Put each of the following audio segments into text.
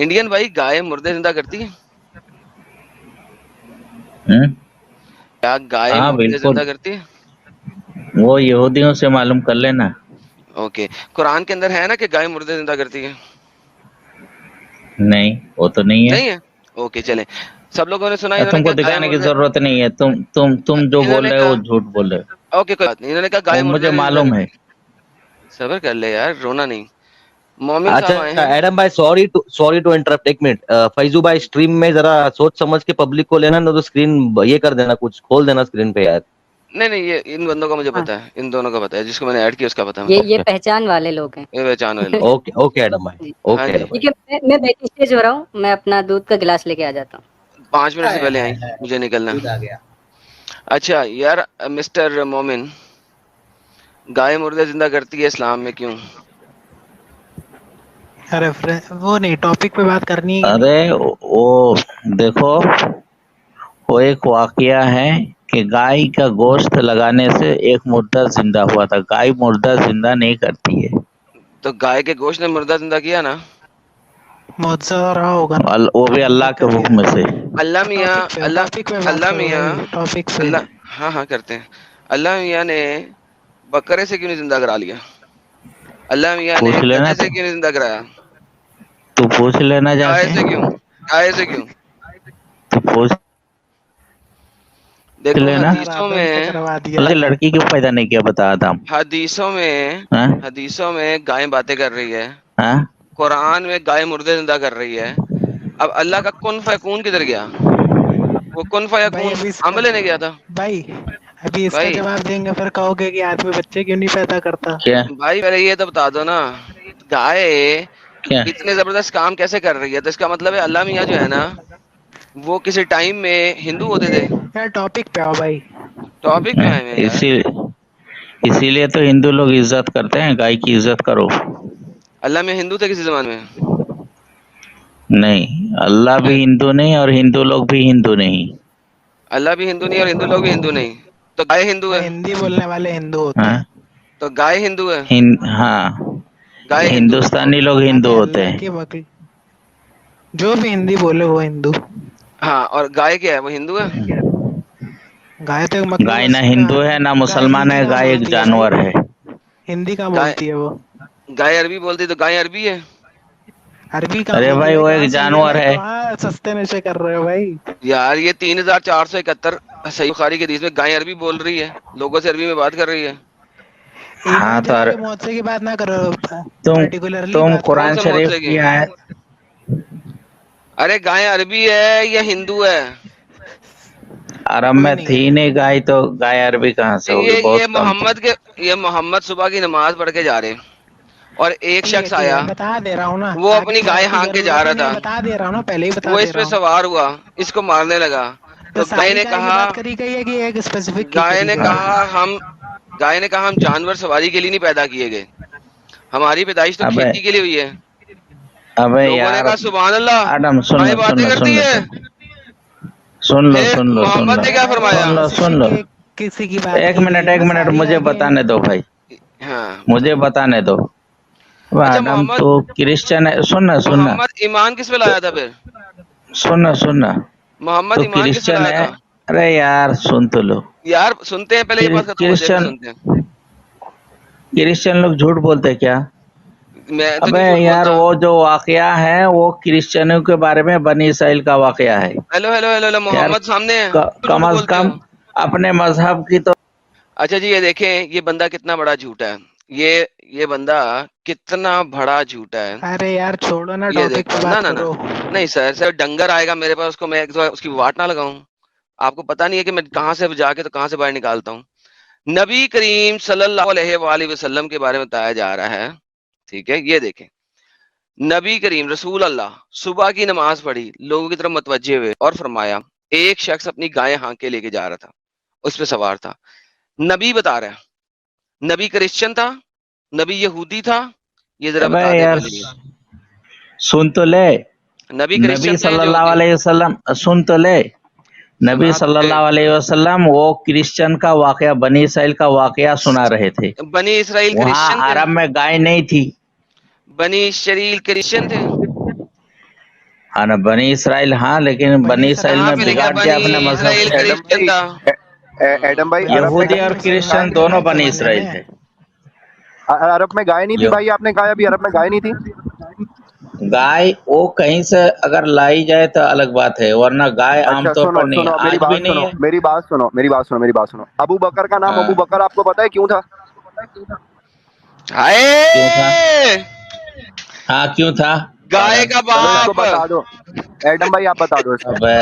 Indian بھائی گائے مردے زندہ کرتی ہے؟ کیا گائے ہاں مردے بالکل، زندہ کرتی ہے؟ وہ یہودیوں سے معلوم کر لینا. اوکے، قرآن کے اندر ہے نا کہ گائے مردے زندہ کرتی ہے؟ نہیں وہ تو نہیں ہے. نہیں ہے؟ اوکے چلیں. سب لوگوں نے سنا انہوں نے تم کو کیا گائے دکھانے کی مردے. ضرورت نہیں ہے. تم جو انہوں بول نے رہے ہو وہ کہا جھوٹ بول رہے ہو. اوکے کوئی بات نہیں، انہوں نے کہا گائے وہ مردے مجھے نہیں زندہ معلوم ہے. کرتی. صبر کر لے یار، رونا نہیں. مومن اچھا صاحب آئے ہیں. ایڈم بھائی، سوری ٹو انٹرپٹ، ایک منٹ. فیضو بھائی اسٹریم میں ذرا سوچ سمجھ کے پبلک کو لینا نا، تو اسکرین یہ کر دینا، کچھ کھول دینا اسکرین پہ یار. نہیں نہیں، یہ ان بندوں کا مجھے ہاں، پتا ہے، ان دونوں کا پتا ہے، جس کو میں نے ایڈ کیا اس کا پتا ہے یہ مجھے. پہچان والے لوگ ہیں. یہ پہچان والے لوگ. اوکے اوکے ایڈم بھائی، جی ہاں اوکے جی، ایڈم بھائی. ٹھیک ہے، میں بیک اسٹیج ہو رہا ہوں، میں اپنا دودھ کا گلاس لے کے آ جاتا ہوں. 5 منٹ سے پہلے آئیں، مجھے نکلنا. دودھ آ گیا. اچھا یار مسٹر مومن، گائے مردے زندہ کرتی ہے اسلام میں کیوں؟ وہ نہیں، ٹاپک پہ بات کرنی ہے کہ نہیں؟ ارے وہ دیکھو، وہ ایک واقعہ ہے کہ گائے کا گوشت لگانے سے ایک مردہ زندہ ہوا تھا. گائے مردہ زندہ نہیں کرتی ہے. تو گائے کے گوشت نے مردہ زندہ کیا نا. معجزہ رہا ہوگا نا، وہ بھی تبھی اللہ زندہ کے کر دیا. حکم سے. اللہ میاں ٹاپک پہ بات اللہ کرو میاں بھائی، ٹاپک پہ. اللہ، ہاں ہاں کرتے ہیں. اللہ میاں نے بکرے سے کیوں نہیں زندہ کرا لیا؟ اللہ میاں نے پوچھ لینا گدھے سے کیوں نہیں زندہ کرایا؟ تو پوچھ لینا جا گائے کے. سے کیوں؟ گائے سے کیوں؟ تو پوچھ دیکھو لینا. یار حدیثوں آدم میں، سے کروا دیا اللہ کی یار. لڑکی کیوں پیدا نہیں کیا بتا آدم؟ حدیثوں میں ہاں حدیثوں میں گائے باتیں کر رہی ہے، ہاں. قرآن میں گائے مردے زندہ کر رہی ہے. اب اللہ کا کن فیکون کدھر گیا؟ وہ کن بھائی فیکون ابھی اس ہم کا لینے گیا تھا. بھائی ابھی اس کا بھائی جواب دیں گے، پھر کہو گے کہ آدمی بچے کیوں نہیں پیدا کرتا. کیا بھائی پہلے یہ تو بتا دو نا، گائے کیا اتنے زبردست کام کیسے کر رہی ہے؟ تو اس کا مطلب ہے اللہ میاں جو ہے نا، وہ کسی ٹائم میں ہندو ہوتے تھے. یار ٹاپک پہ آؤ بھائی. ٹاپک پہ آئے ہیں یار. اسی لیے تو ہندو لوگ عزت کرتے ہیں. گائے کی عزت کرو. اللہ میں ہندو تھے کسی زمانے میں؟ نہیں، اللہ بھی ہندو نہیں اور ہندو لوگ بھی ہندو نہیں. اللہ بھی ہندو نہیں اور ہندو لوگ بھی ہندو نہیں. تو گائے ہندو ہے؟ بھائی ہندی بولنے والے ہندو ہوتے ہاں ہیں. تو گائے ہندو ہے؟ ہاں، گائے ہندو ہے. ہندوستانی اوکے. لوگ ہندو ارے ہوتے اللہ ہیں. کی بکری، جو بھی ہندی بولے وہ ہندو. ہاں، اور گائے کیا ہے؟ وہ ہندو ہے؟ گائے تو ایک مخلوق گائے اس نہ میں. ہندو ہے نہ گائے مسلمان ہندی ہے. کہاں گائے ایک بولتی ہے بھائی؟ جانور ہے. ہندی کہاں گائے بولتی ہے وہ؟ گائے عربی بولتی تو گائے عربی ہے. عربی کہاں ارے بولتی بھائی ہے؟ وہ کہاں ایک صحیح ہے جانور بھائی، کہاں سستے نشے کر رہے ہو بھائی. یار یہ 3471 صحیح بخاری کے حدیث میں گائے عربی بول رہی ہے، لوگوں سے عربی میں بات کر رہی ہے. ہاں ایمان تو جلا کے معجزے کی بات نہ کرو، تم پرٹیکولرلی تم بات کون کرو. قرآن سے شریف معجزے کی؟ کی آیت. ارے گائے عربی ہے یا ہندو ہے؟ عرب کوئی میں نہیں تھی ہے. نہیں گائے، تو گائے عربی کہاں سے ہوگی؟ یہ بہت کم تھی. محمد صبح کی نماز پڑھ کے جا رہے، اور ایک شخص ٹھیک ہے، آیا، بتا دے رہا ہوں نا، وہ آگے اپنی گائے بات کی ہانک کے جا ضرورت رہا ہی نہیں ہے، تھا، بتا دے رہا ہوں نا، پہلے ہی بتا وہ دے اس پہ رہا ہوں. سوار ہوا، اس کو مارنے لگا. تو گائے ساری نے گائے کی کہا بات کری گئی ہے کہ ایک اسپیسیفک کی گائے کری نے گئی ہے؟ کہا ہم گائے نے کہا ہم جانور سواری کے لیے نہیں پیدا کیے گئے، ہماری پیدائش تو ابے کھیتی کے لیے ہوئی ہے. ابے لوگوں نے یار کہا سبحان اللہ، آدم، سن گائے لو سن باتیں لو سن کرتی لو ہے. سن سن لو پھر سن لو سن محمد لو نے کیا بھائی ایک فرمایا؟ سن لو سن اسپیسیفک لو. کسی کی بات ایک نہیں کی منٹ ہے ایک نا، منٹ ساری مجھے آگے. بتانے دو بھائی. ہاں مجھے بتاؤ. بتانے دو. اچھا آدم تو کرسچن ہے. سننا سننا محمد ایمان کس پہ لایا تھا پھر؟ سننا سننا. محمد تو ایمان کس پہ کرسچن لایا ہے. تھا؟ ارے یار سن تو لو. یار سنتے ہیں، پہلے یہ بات ختم ہو جائے پھر کرسچن سنتے ہیں. کرسچن لوگ جھوٹ بولتے کیا؟ میں تو ابے نہیں جھوٹ یار بولتا. وہ جو واقعہ ہے وہ کرسچنوں کے بارے میں بنی اسرائیل کا واقعہ ہے. ہیلو ہیلو ہیلو ہیلو، یار محمد سامنے ہے، کم جھوٹ از بولتے کم ہو. اپنے مذہب کی تو. اچھا جی، یہ دیکھیں یہ بندہ کتنا بڑا جھوٹا ہے. یہ بندہ کتنا بڑا جھوٹا ہے. ارے یار چھوڑو نا، یہ ٹاپک پہ دیکھو، بات نہ کرو. نہیں سر ڈنگر آئے گا میرے پاس، اس کو میں اس کی واٹ نہ لگاؤں. آپ کو پتا نہیں ہے کہ میں کہاں سے جا کے تو کہاں سے باہر نکالتا ہوں. نبی کریم صلی اللہ علیہ وآلہ وسلم کے بارے میں بتایا جا رہا ہے. ٹھیک ہے، یہ دیکھیں نبی کریم رسول اللہ صبح کی نماز پڑھی، لوگوں کی طرف متوجہ ہوئے اور فرمایا ایک شخص اپنی گائے ہانک کے لے کے جا رہا تھا، اس پہ سوار تھا. نبی بتا رہا ہے، نبی کرسچن تھا، نبی یہودی تھا؟ یہ ذرا ابے بتا دیں یار پہلے یہ. سن تو لے. نبی نبی کرسچن تھے صلی اللہ یہودی؟ علیہ وسلم سن تو لے. نبی سنا تو صلی لے. اللہ علیہ وسلم وہ کرسچن کا واقعہ، بنی اسرائیل کا واقعہ سنا رہے تھے. بنی اسرائیل وہاں کرسچن تھے؟ عرب میں گائے نہیں تھی. بنی اسرائیل کرسچن تھے؟ हाँ ना, बनी इसराइल, हाँ, लेकिन बनी इसराइल कहाँ में पे लिखा है बिगाड़ दिया बनी अपने मजहब इसराइल को। एडम क्रिश्चियन भाई, था? एडम भाई, अरब में यहूदी और क्रिश्चियन दोनों बनी इसराइल थे। अरब में गाय नहीं थी यो भाई, आपने कहा अभी अरब में गाय नहीं थी। गाय वो कहीं से अगर लाई जाए तो अलग बात है, वरना गाय अच्छा आमतौर सुनो पर नहीं है, सुनो, मेरी आज भी बात नहीं सुनो, है। मेरी बात सुनो, मेरी बात सुनो, मेरी बात सुनो। अबू बकर का नाम अबू हाँ, बकर आपको पता है क्यों था? क्यों था? हाय हाँ, क्यों था? गाय कारण का चलो इसको बाप। बता दो, एडम भाई आप बता दो इसको। अबे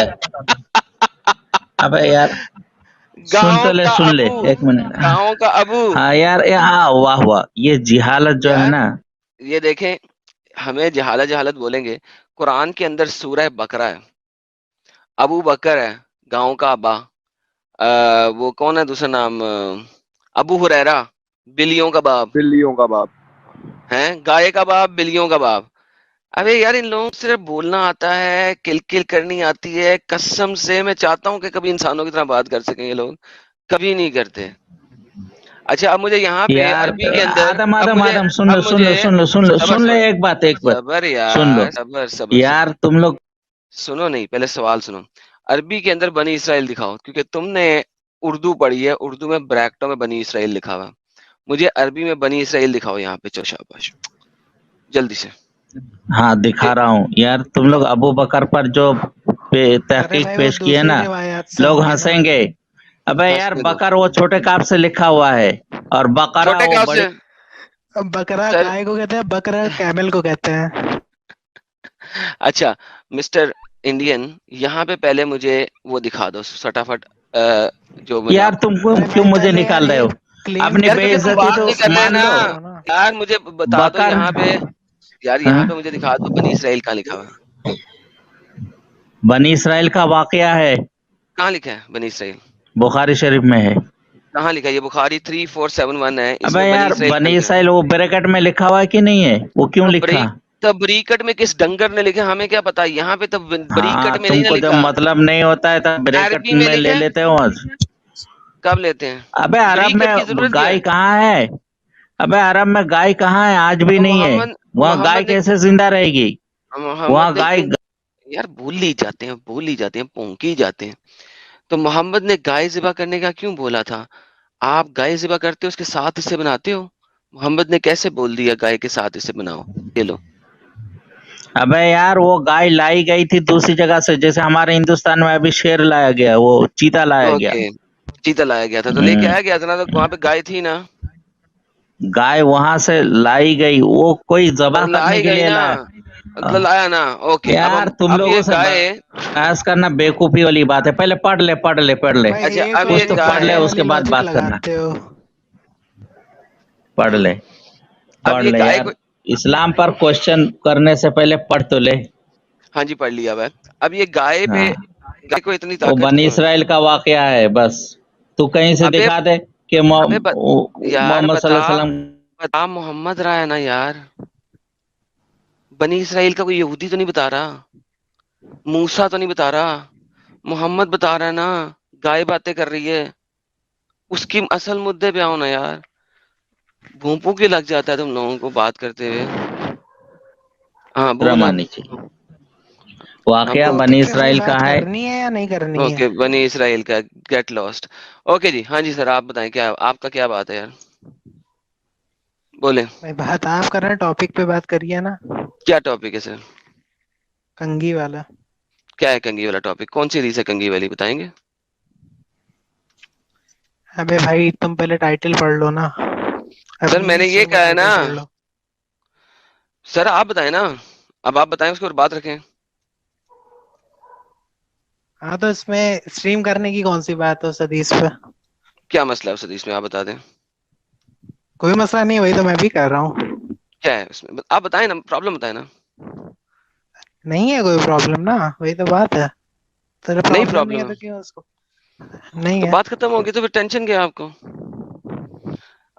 अबे यार, सुन तो गाँव ले, का सुन ले, अबू, एक मिनट। गाँव का अबू। हाँ यार, हाँ, वाह वाह, ये जिहालत जो है यार ना, ये देखें, हमें जहालत जहालत बोलेंगे। कुरान के अंदर सूरह बकरा है, अबू बकर है गाँव का अब्बा। वो कौन है दूसरा नाम? अबू हुरैरा, बिल्लियों का बाप। बिल्लियों का बाप। हैं, गाय का बाप, बिल्लियों का बाप। अबे यार, इन लोगों को सिर्फ बोलना आता है, किल करनी आती है। कसम से मैं चाहता हूँ कि कभी इंसानों की तरह बात कर सकें ये लोग, कभी नहीं करते। अच्छा, अब मुझे यहाँ पे यार अरबी के अंदर, आदम अब आदम मुझे आदम, सुन अब लो, सुन मुझे लो, सुन लो, सुन लो, सबर सुन ले, सबर एक बात, एक बात, सबर सुन लो यार, सबर सबर यार, तुम लोग। सुनो नहीं, पहले सवाल सुनो। अरबी के अंदर बनी इसराइल दिखाओ, क्योंकि तुमने उर्दू पढ़ी है, उर्दू में ब्रैकेटों में बनी इसराइल लिखा हुआ। मुझे अरबी में बनी इसराइल दिखाओ यहाँ पे, चलो शाबाश, जल्दी से। हाँ, दिखा रहा हूँ यार, तुम लोग अबू बकर पर जो अरे तहकीक भाई वो पेश किए दूसरी ना, रिवायात से लोग होंगे ना। हंसेंगे। अबे यार, हंसने दो, बकर वो छोटे काफ से लिखा हुआ है, और बकरा छोटे वो काफ बड़ी। से। अब बकरा सर गाय को कहते हैं, बकरा कैमल को कहते हैं। अच्छा मिस्टर इंडियन, यहाँ पे पहले मुझे वो दिखा दो फटाफट। जो मुझे यार आप, तुमको अरे क्यों भाई मुझे पहले यार निकाल रहे ये हो? क्लेम अपनी तो यार क्योंकि तुम करो, बेइज्जती बात तो नहीं कर रहे मान ना। लो। करो ना। यार मुझे बता दो बकर, यहाँ पे, यार यहाँ पे हाँ, मुझे दिखा दो बनी इसराइल कहाँ लिखा हुआ है। बनी इसराइल का वाकया है, कहाँ लिखा है बनी इसराइल? बुखारी शरीफ में है। कहाँ लिखा है? ये बुखारी 3471 है, अबे इसमें बनी यार, इसराइल कहाँ बनी लिखा है? इसराइल वो ब्रैकेट में लिखा हुआ है कि नहीं है? वो क्यों लिखा? तब ब्रीकट में किस डंगर ने लिखा, हमें क्या पता। यहाँ पे तब ब्रीकट हाँ, में नहीं ना तुमको जब लिखा, मतलब नहीं होता है तब ब्रैकेट अरबी में में ले लिखा है। लेते हो। कब लेते हैं? अबे अरब ब्रीकट की में जरूरत क्या गाय है? कहाँ है? अबे अरब में गाय कहाँ है? आज भी तो नहीं है। वहाँ गाय मोहम्मद ने कैसे जिंदा रहेगी? वहाँ मोहम्मद ने गाय, क्यों? यार भूल ही जाते हैं, पोंकी जाते हैं। तो मोहम्मद ने गाय ज़िबा करने का क्यों बोला था? आप गाय ज़िबा करते हो, उसके 7 हिस्से बनाते हो। मोहम्मद ने कैसे बोल दिया गाय के 7 हिस्से बनाओ? ये लो। अबे यार, वो गाय लाई गई थी दूसरी जगह से, जैसे हमारे हिंदुस्तान में अभी शेर लाया गया, वो चीता लाया गया। ओके, चीता लाया गया था तो लेके हम्म, आया गया था ना, तो वहां पे गाय थी ना, गाय वहां से लाई गई, वो कोई तो जबा करने लाई के गई लिए ना, लाया। तो लाया ना। ओके, यार तुम अब ये लोगों से गाय, बहस करना बेवकूफी वाली बात है। पहले पढ़ ले, पढ़ ले, पढ़ ले, भाई अच्छा एक अब कुछ ये वाली तो पढ़ ले, गाय, दूसरे उसके वाली बाद लॉजिक बात करना। लगाते हो। पढ़ ले, अब पढ़ ये ले गाय यार, को, इस्लाम पर क्वेश्चन करने से पहले पढ़ तो ले। हाँ जी पढ़ लिया हुआ है। अब ये गाय पे, हाँ, गाय को इतनी वो ताकत बनी क्यों है? इसराइल का वाकया है, बस तू कहीं से अबे दिखा दे कि अबे यार मोहम्मद बता, सल्लल्लाहु अलैहि वसल्लम। बता मोहम्मद रहा है ना यार, बनी इसराइल का कोई यहूदी तो नहीं बता रहा, मूसा तो नहीं बता रहा, मोहम्मद बता रहा है ना। गाय बातें कर रही है, उसकी असल मुद्दे पे आओ ना यार। भूपू के लग जाता है तुम लोगों को बात करते हुए। हाँ बोलो। रमानी चाहिए, हाँ वाकया बोल। तो बनी किस पे इसराइल का बात है। करनी है या नहीं करनी है? ओके, बनी इसराइल का गेट लॉस्ट। ओके जी, हाँ जी सर, आप बताएं क्या आपका क्या बात है यार, बोले। भाई बात आप कर रहे हैं, टॉपिक पे बात करिए ना। क्या टॉपिक है सर? कंघी वाला। क्या है कंघी वाला टॉपिक? कौन सी रीस है कंघी वाली, बताएंगे? अबे भाई तुम पहले टाइटल पढ़ लो ना। सर मैंने ये शुरू में कहा है ना, टाइटल पढ़ लो। सर आप बताएं ना, अब आप बताएं उसके ऊपर बात रखें। हाँ तो इसमें स्ट्रीम करने की कौन सी बात है उस हदीस पे? क्या मसला है उस हदीस में, आप बता दें। कोई मसला नहीं, वही तो मैं भी कर रहा हूँ। क्या है उसमें, आप बताएं ना, प्रॉब्लम बताएं ना। नहीं है कोई प्रॉब्लम ना, वही तो बात है। तेरा नहीं प्रॉब्लम नहीं है प्रॉब्लम तो है क्यों उसको? नहीं तो है। बात खत्म होगी, तो फिर टेंशन क्या है आपको?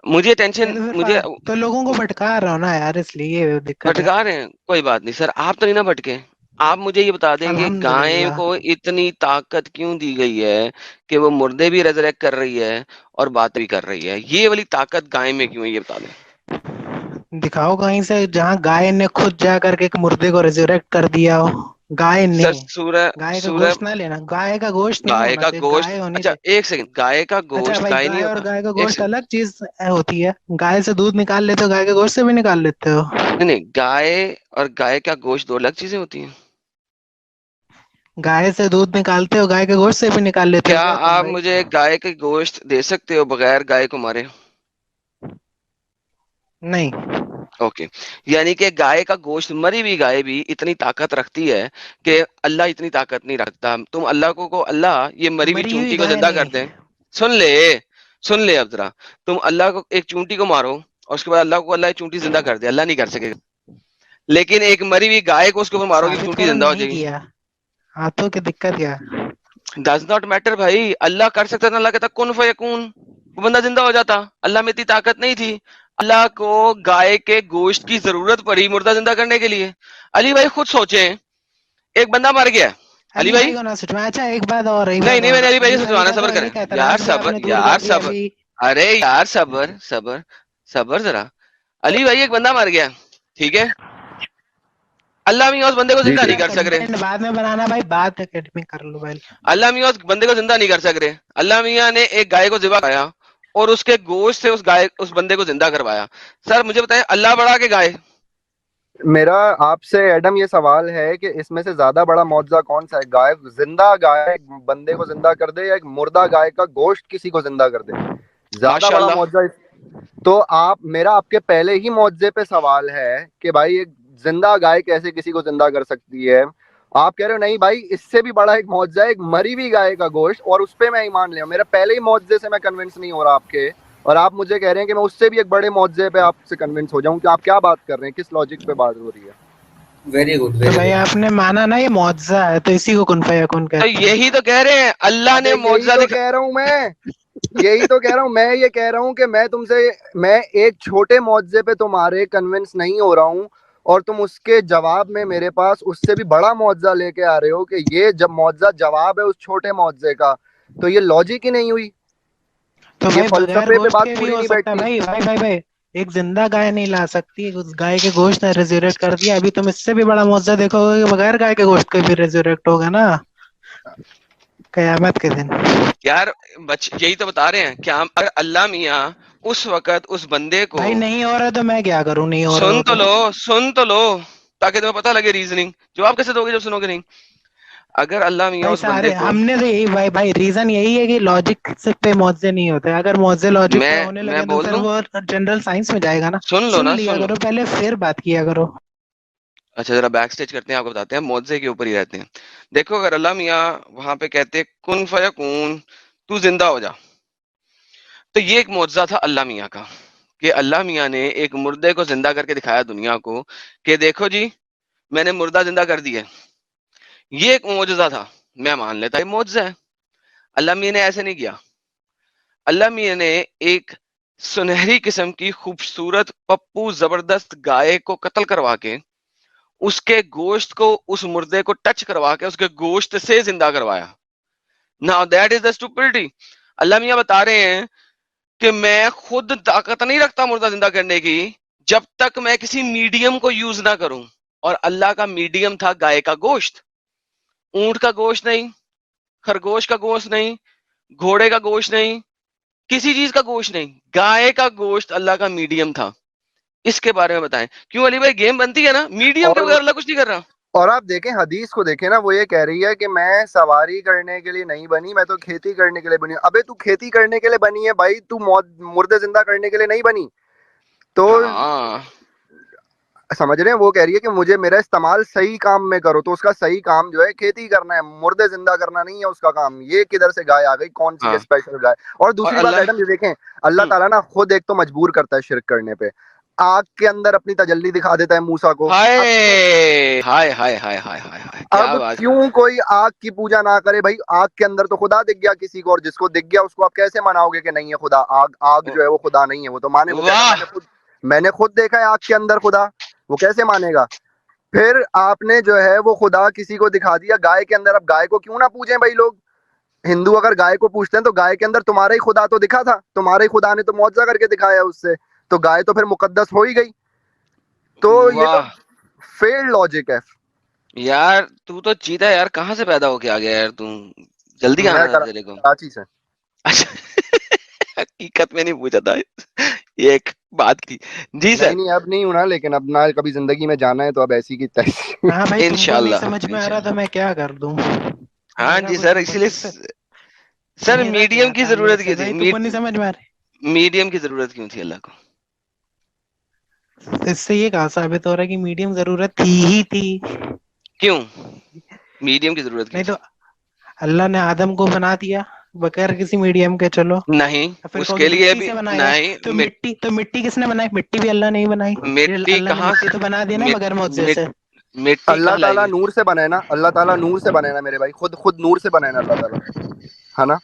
मुझे टेंशन, तो फिर मुझे तो लोगों को भटका रहा हो ना यार, इसलिए दिक्कत है। भटका रहे हैं, कोई बात नहीं सर, आप तो नहीं ना भटके। आप मुझे ये बता देंगे गाय अल्हम्दुलिल्लाह। को इतनी ताकत क्यों दी गई है कि वो मुर्दे भी रेजरेक्ट कर रही है और बात भी कर रही है? ये वाली ताकत गाय में क्यों है, ये बता दें। दिखाओ कहीं से जहाँ गाय ने खुद जा करके एक मुर्दे को रिजरेक्ट कर दिया हो। गाय सर नहीं, सूरह गाय का सूरह गोश्त ना लेना, गाय का गोश्त नहीं गाय होना का चाहिए, गोश्त, गाय होनी अच्छा चाहिए। एक सेकंड, गाय का अच्छा गोश्त भाई, गाय नहीं गाय और होता, गाय का एक गोश्त सेकंड, अलग चीज होती है। गाय से दूध निकाल लेते हो, गाय के गोश्त से भी निकाल लेते हो। नहीं नहीं, गाय और गाय का गोश्त दो अलग चीजें होती हैं। गाय से दूध निकालते हो, गाय के गोश्त से भी निकाल लेते हो क्या क्या तुम आप भाई? मुझे गाय के गोश्त दे सकते हो बगैर गाय को मारे? नहीं। ओके, यानी कि गाय का गोश्त, मरी हुई गाय भी इतनी ताकत रखती है कि अल्लाह इतनी ताकत नहीं रखता। तुम अल्लाह को अल्लाह ये मरी हुई मरी हुई चूंटी को गाय जिंदा कर नहीं। दे। सुन ले, सुन ले अब जरा, तुम अल्लाह को एक चूंटी को मारो और उसके बाद अल्लाह को अल्लाह चूंटी जिंदा कर दे, अल्लाह नहीं कर सकेगा। लेकिन एक मरी हुई गाय को उसके ऊपर मारोगे, साबित चूंटी करो जिंदा हो नहीं जाएगी। किया, हाथों की दिक्कत क्या? डज नॉट मैटर भाई, अल्लाह कर सकता था, अल्लाह कहता कुन फयकून, वो बंदा जिंदा हो जाता। अल्लाह में इतनी ताकत नहीं थी। अल्लाह को गाय के गोश्त की जरूरत पड़ी मुर्दा जिंदा करने के लिए। अली भाई खुद सोचें, एक बंदा मर गया, अली अली भाई, भाई को ना सुझावा। अच्छा एक बात और, एक नहीं बात नहीं, और, मैंने अली भाई अली से भाई सुनवाना, का सबर तो करें एक यार, एतराज भी सबर आपने दूर कर यार, दिया सबर, अभी। अरे यार सबर सबर सबर जरा। अली भाई एक बंदा मर गया, ठीक है, अल्लाह मियां उस बंदे को जी जिंदा जी। नहीं इसका कर सक रहे, कंटेंट बाद में बनाना भाई, बात एकेडमिक कर लो भाई। अल्लाह मियां उस बंदे को जिंदा नहीं कर सक रहे। अल्लाह मियां ने एक गाय को ज़िबा कराया और उसके गोश्त से उस बंदे को जिंदा करवाया। सर मुझे बताएं, अल्लाह बड़ा के गाय? मेरा आपसे एडम ये सवाल है कि इसमें से ज्यादा बड़ा मौजज़ा कौन सा है, गाय जिंदा गाय एक बंदे को जिंदा कर दे या एक मुर्दा गाय का गोश्त किसी को जिंदा कर दे? ज्यादा बड़ा माशाल्लाह, मौजज़ा तो आप, मेरा आपके पहले ही मुआवजे पे सवाल है कि भाई एक जिंदा गाय कैसे किसी को जिंदा कर सकती है। आप कह रहे हो नहीं भाई, इससे भी बड़ा एक मुआवजा है एक मरी हुई गाय का गोश्त, और उस पे मैं ईमान ले। मेरा पहले ही मुआवजे से मैं कन्विंस नहीं हो रहा आपके, और आप मुझे कह रहे हैं कि मैं उससे भी एक बड़े मुआवजे पे आपसे कन्विंस हो जाऊं। कि आप क्या बात कर रहे हैं, किस लॉजिक पे बात हो रही है? वेरी गुड, तो वेरी भाई गुड। आपने माना ना ये मुआवजा है, तो इसी को कुन फयाकुन तो कहते हैं। यही तो कह रहे हैं, अल्लाह ने अबे यही मौजज़ा तो दिखा। कह रहा हूं मैं, यही तो कह रहा हूं मैं। ये कह रहा हूं कि मैं तुमसे, मैं एक छोटे मुआवजे पे तुम्हारे कन्विंस नहीं हो रहा हूं, और तुम उसके जवाब में मेरे पास उससे भी बड़ा मुआवजा लेके आ रहे हो कि ये जब मुआवजा जवाब है उस छोटे मुआवजे का, तो ये लॉजिक ही नहीं हुई। तो ये भाई बगैर फलसफे पे गोश्त बात के भी पूरी हो नहीं सकता है बैठती। भाई। भाई भाई भाई, एक जिंदा गाय नहीं ला सकती, उस गाय के गोश्त ने रेजरेक्ट कर दिया। अभी तुम इससे भी बड़ा मुआवजा देखोगे कि बगैर गाय के गोश्त के भी रेजरेक्ट होगा ना, कयामत के दिन। यार यही तो बता रहे हैं, क्या अगर अल्लाह मियां उस वक्त उस बंदे को, भाई नहीं हो रहा तो मैं क्या करूं, नहीं हो रहा सुन हो तो तो। लो, सुन तो लो, ताकि तुम्हें पता लगे रीजनिंग। जवाब कैसे दोगे जब सुनोगे नहीं? अगर अल्लाह मियां भाई उस बंदे सारे को, हमने तो यही, भाई भाई रीजन यही है कि लॉजिक से पे मुआवजे नहीं होते। अगर मुआवजे लॉजिक पे होने मैं लगे तो बोल फिर दूं, वो जनरल साइंस में जाएगा ना। सुन लो सुन ना, लिया सुन लो। करो पहले, फिर बात किया करो। अच्छा जरा बैक स्टेज करते हैं, आपको बताते हैं, मुआवजे के ऊपर ही रहते हैं। देखो अगर अल्लाह मियां वहां पे कहते कुन फयकून, तू जिंदा हो जा, तो ये एक मुआवजा था अल्लाह मियां का, कि अल्लाह मियां ने एक मुर्दे को जिंदा करके दिखाया दुनिया को कि देखो जी, मैंने मुर्दा जिंदा कर दिया। ये एक मुआवजा था, मैं मान लेता ये मुआवजा है। अल्लाह मियां ने ऐसे नहीं किया। अल्लाह मियां ने एक सुनहरी किस्म की खूबसूरत पप्पू जबरदस्त गाय को कत्ल करवा के उसके गोश्त को उस मुर्दे को टच करवा के उसके गोश्त से जिंदा करवाया। Now that is the stupidity. Allah मियां बता रहे हैं कि मैं खुद ताकत नहीं रखता मुर्दा जिंदा करने की जब तक मैं किसी मीडियम को यूज ना करूं, और अल्लाह का मीडियम था गाय का गोश्त। ऊंट का गोश्त नहीं, खरगोश का गोश्त नहीं, घोड़े का गोश्त नहीं, किसी चीज का गोश्त नहीं, गाय का गोश्त अल्लाह का मीडियम था। इसके बारे में बताएं, क्यों अली भाई गेम बनती है ना, मीडियम के और बगैर अल्लाह कुछ नहीं कर रहा। और आप देखें हदीस को देखें ना, वो ये कह रही है कि मैं सवारी करने के लिए नहीं बनी, मैं तो खेती करने के लिए बनी हूं। अबे तू खेती करने के लिए बनी है भाई, तू मुर्दे जिंदा करने के लिए नहीं बनी। तो हाँ, समझ रहे हैं, वो कह रही है कि मुझे मेरा इस्तेमाल सही काम में करो, तो उसका सही काम जो है खेती करना है, मुर्दे जिंदा करना नहीं है उसका काम। ये किधर से गाय आ गई, कौन सी हाँ, स्पेशल गाय? और और दूसरी बात अल्लाह, एडम ये देखें, अल्लाह ताला ना खुद एक तो मजबूर करता है शिरक करने पे, आग के अंदर अपनी तजल्ली दिखा देता है मूसा को। हाय अब हाय हाय हाय हाय हाय हाय, क्या अब बात। क्यों कोई आग की पूजा ना करे भाई? आग के अंदर तो खुदा दिख गया किसी को, और जिसको दिख गया उसको आप कैसे मनाओगे कि नहीं है खुदा? आग आग जो है वो खुदा नहीं है, वो तो माने, वो कहता वाह, मैंने खुद देखा है आग के अंदर खुदा, वो कैसे मानेगा? फिर आपने जो है वो खुदा किसी को दिखा दिया गाय के अंदर। अब गाय को क्यों ना पूजें भाई लोग? हिंदू अगर गाय को पूछते हैं तो गाय के अंदर तुम्हारा ही खुदा तो दिखा था, तुम्हारे ही खुदा ने तो मुआवजा करके दिखाया उससे, तो गाय तो फिर मुकद्दस हो ही गई। तो ये तो वाह, फेल्ड लॉजिक है, यार तू तो चीता है यार, कहाँ से पैदा होके आ गया यार तू, जल्दी मैं आना था करा- तेरे को। कराची से। अच्छा हकीकत में नहीं पूछा था, ये एक बात की। जी नहीं सर। नहीं अब नहीं होना, लेकिन अब ना कभी जिंदगी में जाना है तो अब ऐसी की तैसी। हाँ भाई, तुमको नहीं इंशाल्लाह समझ में आ रहा तो मैं क्या कर दूं। हाँ मेरा जी कुछ सर, नहीं इसीलिए इससे। सर मेरा मीडियम क्या की ताल्लुक जरूरत से की थी, भाई, तुमको नहीं समझ में आ रही। मीडियम की जरूरत क्यों थी अल्लाह को? इससे ये कहा साबित हो रहा है कि मीडियम जरूरत थी ही थी। क्यों मीडियम की जरूरत क्यों नहीं थी? तो अल्लाह ने आदम को बना दिया बगैर किसी मीडियम के, चलो। नहीं, या फिर उसके कहोगे लिए मिट्टी भी से बनाया, नहीं। तो मिट्टी किसने बनाई? मिट्टी भी अल्लाह ने ही बनाई। मिट्टी अल्लाह ने कहाँ मिट्टी से? तो बना दी ना मिट, बगैर मुआवजे मिट, से। मिट्टी अल्लाह कहाँ लाई ताला गई? नूर से बनाए ना, अल्लाह ताला नूर से बनाए ना मेरे भाई, खुद नूर से बनाए ना अल्लाह ताला, है ना।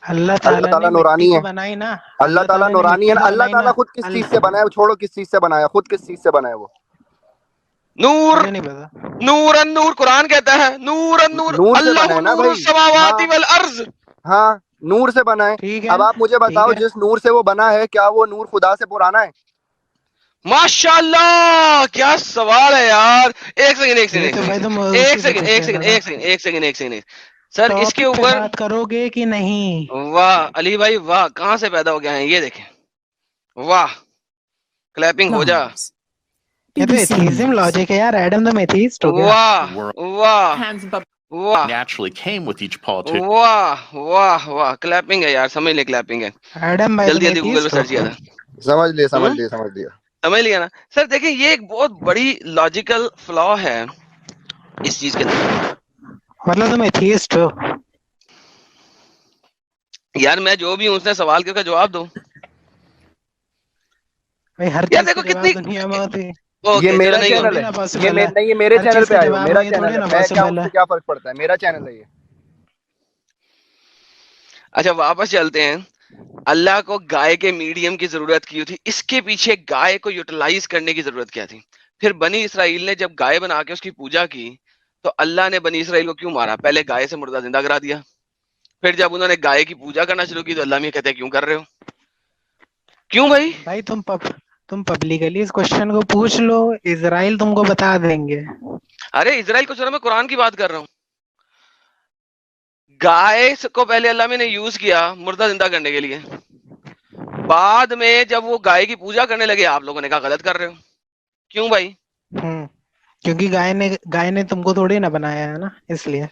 अल्लाह अल्लाह ताला ताला ने मिट्टी नूरानी को है, बनाई ना। अल्लाह ताला ताला ने नूरानी है मिट्टी ना। को अल्लाह बनाई ताला ना। खुद किस चीज से बनाया, छोड़ो किस चीज से बनाया, खुद किस चीज से बनाया वो। नूर, मुझे नहीं पता। नूर अन नूर, कुरान कहता है नूर अन नूर, नूर से अल्लाहु बनाए ना नूरु भाई। समावाति हाँ वल अर्ज। हाँ, नूर से बना है। ठीक है अब ना, आप मुझे ठीक बताओ, है। जिस नूर से वो बना है, क्या वो नूर खुदा से पुराना है? माशाल्लाह, क्या सवाल है यार। एक सेकंड एक ये सेकंड तो भाई तुम एक उसी से सेकंड पूछ एक लेना सेकंड ना। एक सेकंड एक सेकंड एक सेकंड सर, इसके टॉपिक पे ऊपर बात करोगे कि नहीं? वाह अली भाई वाह, कहाँ से पैदा हो गया है ये देखें, वाह, क्लैपिंग हो जा, Lives. ये तो BBC एथीज्म News. लॉजिक है यार, एडम तो एथीस्ट हो गया। वाह World वाह hands above वाह naturally came with each politician. वाह वाह वाह, क्लैपिंग है यार, समझ ले क्लैपिंग है। एडम भाई जल्दी तुम जल्दी गूगल पे एथीस्ट हो? सर्च किया था। समझ लिए समझ हम्म? लिए समझ लिया। समझ लिया ना सर। देखिए ये एक बहुत बड़ी लॉजिकल फ्लॉ है इस चीज के अंदर। मतलब तुम एथीस्ट हो? यार मैं जो भी हूँ उसने सवाल के जवाब दो भाई हर यार। चीज देखो का जवाब कितनी, दुनिया में होती है। ये ओके चलो मेरा नहीं चैनल थोड़ी है, ना ये पॉसिबल है। नहीं, ये मेरे हर चैनल चीज पे का आए हो, जवाब मेरा ये चैनल थोड़ी है, ना मैं क्या पॉसिबल है। उससे क्या फर्क पड़ता है, मेरा चैनल है ये। अच्छा वापस चलते हैं। अल्लाह को गाय के मीडियम की जरूरत क्यों थी? इसके पीछे गाय को यूटिलाइज करने की जरूरत क्या थी? फिर बनी इसराइल ने जब गाय बना के उसकी पूजा की तो अल्लाह ने बनी इसराइल को क्यों मारा? पहले गाय से मुर्दा जिंदा करा दिया, फिर जब उन्होंने गाय की पूजा करना शुरू की तो अल्लाह में कहते हैं क्यों कर रहे हो? क्यों भाई? भाई तुम पब्लिकली इस क्वेश्चन को पूछ लो, इजराइल तुमको बता देंगे। अरे इजराइल को छोड़ो, मैं कुरान की बात कर रहा हूँ। गाय को पहले अल्लाह ने यूज किया मुर्दा जिंदा करने के लिए, बाद में जब वो गाय की पूजा करने लगे आप लोगों ने कहा गलत कर रहे हो। क्यों भाई? क्योंकि गाय ने तुमको थोड़ी ना बनाया है ना, इसलिए।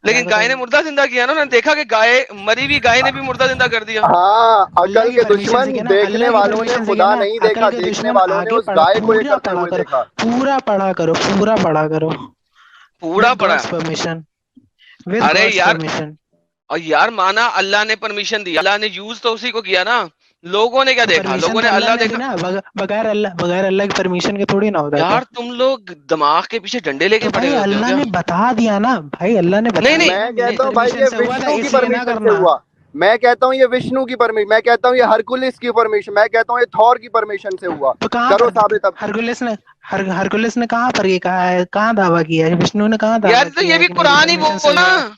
लेकिन गाय ने मुर्दा जिंदा किया ना, उन्होंने देखा कि गाय मरी हुई गाय ने भी मुर्दा जिंदा कर दिया। हाँ, अल्लाह अकल की के परमिशन दुश्मन से किया ना, देखने अल्लाह की वालों ने परमिशन से खुदा किया ना। नहीं अकल देखा, के देखने दुश्मन वालों ने आगे उस पढ़ा, गाय को ये पूरा करते पढ़ा हुए करो, देखा। पूरा पढ़ा करो, पूरा पढ़ा करो। पूरा विद पढ़ा। गॉड्स परमिशन, विद अरे गॉड्स यार, परमिशन। और यार माना अल्लाह ने परमिशन दी, अल्लाह ने यूज तो उसी को किया ना। लोगों ने क्या देखा? परमिशन लोगों तो ने अल्लाह अल्लाह ने दी देखा। ना, बगैर अल्लाह की परमिशन के थोड़ी ना होता है। यार तुम लोग दिमाग के पीछे डंडे लेके तो पड़े भाई हुए होते हो अल्लाह क्या? ने बता दिया ना, भाई अल्लाह ने बता नहीं नहीं दिया ना, मैं मेरी कहता हूँ भाई ये परमिशन से हुआ था, विष्णु की इसलिए ना परमिशन से करना। हुआ। मैं कहता हूँ ये विष्णु की परमिशन, मैं कहता हूँ ये हरकुलिस की परमिशन, मैं कहता हूँ ये थॉर की परमिशन से हुआ। तो कहाँ करो पर साबित अब। हरकुलिस ने कहाँ पर ये कहा है, कहाँ दावा किया है? विष्णु ने कहाँ दावा यार तो किया ये है भी कि मेरी कुरान ही परमिशन से बोलना हुआ है?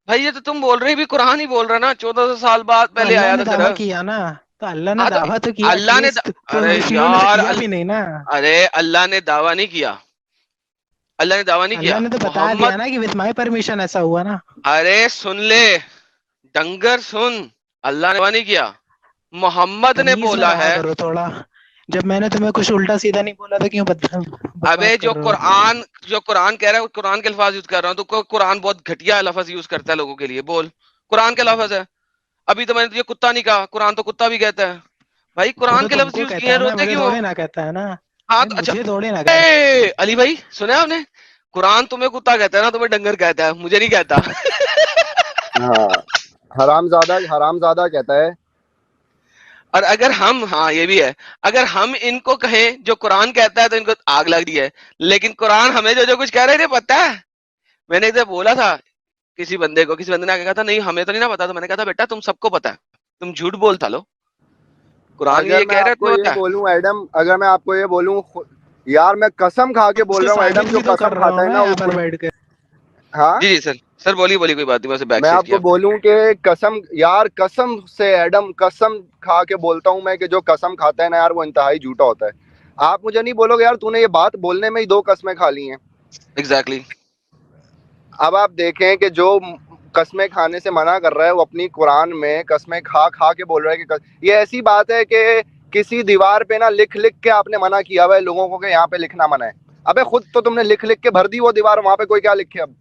भाई, ये तो तुम बोल रहे भी कुरान ही बोल रहा ना। 1400 साल बाद तो पहले अल्लाह आया ने था दावा सिर्फ। किया ना, तो अल्लाह ने हाँ तो दावा तो किया अल्लाह ने एटलीस्ट, तो अरे विष्णु ने तो यार किया भी नहीं ना। अरे अल्लाह ने दावा नहीं किया, अल्लाह ने दावा नहीं अल्लाह किया। ने तो बता दिया मोहम्मद, ना कि विद माय परमिशन ऐसा हुआ ना। अरे सुन ले डंगर सुन, अल्लाह ने दावा नहीं किया, मोहम्मद ने तमीज में बोला रहा है। करो थोड़ा। जब मैंने तुम्हें कुछ उल्टा सीधा नहीं बोला तो क्यों अबे बकवास कर रहे हो? जो कुरान कह रहा है, कुरान के अल्फाज यूज कर रहा हूँ, तो कुरान बहुत घटिया लफ्ज यूज करता है लोगों के लिए। बोल कुरान के लफ्ज है। अभी तो मैंने तुझे कुत्ता नहीं कहा, कुरान तो कुत्ता भी कहता है। भाई वो कुरान तो के लफ्ज तुमको यूज किए कहता हैं, है ना, रोते मुझे क्यों हो? थोड़े ना कहता है ना। हाँ भाई तो अच्छा, मुझे थोड़े ना कहता अली भाई सुने आपने? कुरान तुम्हें कुत्ता कहता है ना, तुम्हें डंगर कहता है, मुझे नहीं कहता। हाँ, हरामजादा कहता है। और अगर हम, हाँ ये भी है, अगर हम इनको कहें जो कुरान कहता है तो इनको आग लग रही है, लेकिन कुरान हमें जो जो कुछ कह रहे थे पता है। मैंने इधर बोला था किसी बंदे को, किसी बंदे ने आके कहा था नहीं हमें तो नहीं ना पता। तो मैंने कहा था बेटा तुम सबको पता है, तुम झूठ बोलता लो, कुरान अगर ये मैं कह रहा है आपको तुम्हें ये पता है। बोलूं एडम, अगर मैं आपको ये बोलूं, यार मैं कसम खा के बोल उसको रहा हूँ एडम, साबित जो भी तो कर कसम रहा खाता हूँ है ना ना यहाँ वो पर बैठ के। हाँ, जी जी सर, सर बोलिए बोलिए, कोई बात नहीं, वैसे बैक मैं स्टेज आपको किया। बोलूं कि कसम, यार कसम से एडम, कसम खा के बोलता हूँ मैं कि जो कसम खाता है ना यार वो इंतहाई झूठा होता है। आप मुझे नहीं बोलोगे यार तूने ये बात बोलने में ही 2 कस्में खा ली हैं। एग्जैक्टली। अब आप देखें कि जो कस्में खाने से मना कर रहा है वो अपनी कुरान में कस्में खा खा के बोल रहा है कि ये ऐसी बात है कि किसी दीवार पे ना लिख लिख के आपने मना किया हुआ है लोगों को कि यहाँ पे लिखना मना है। अबे खुद तो तुमने लिख लिख के भर दी वो दीवार, वहां पे कोई क्या लिखे अब।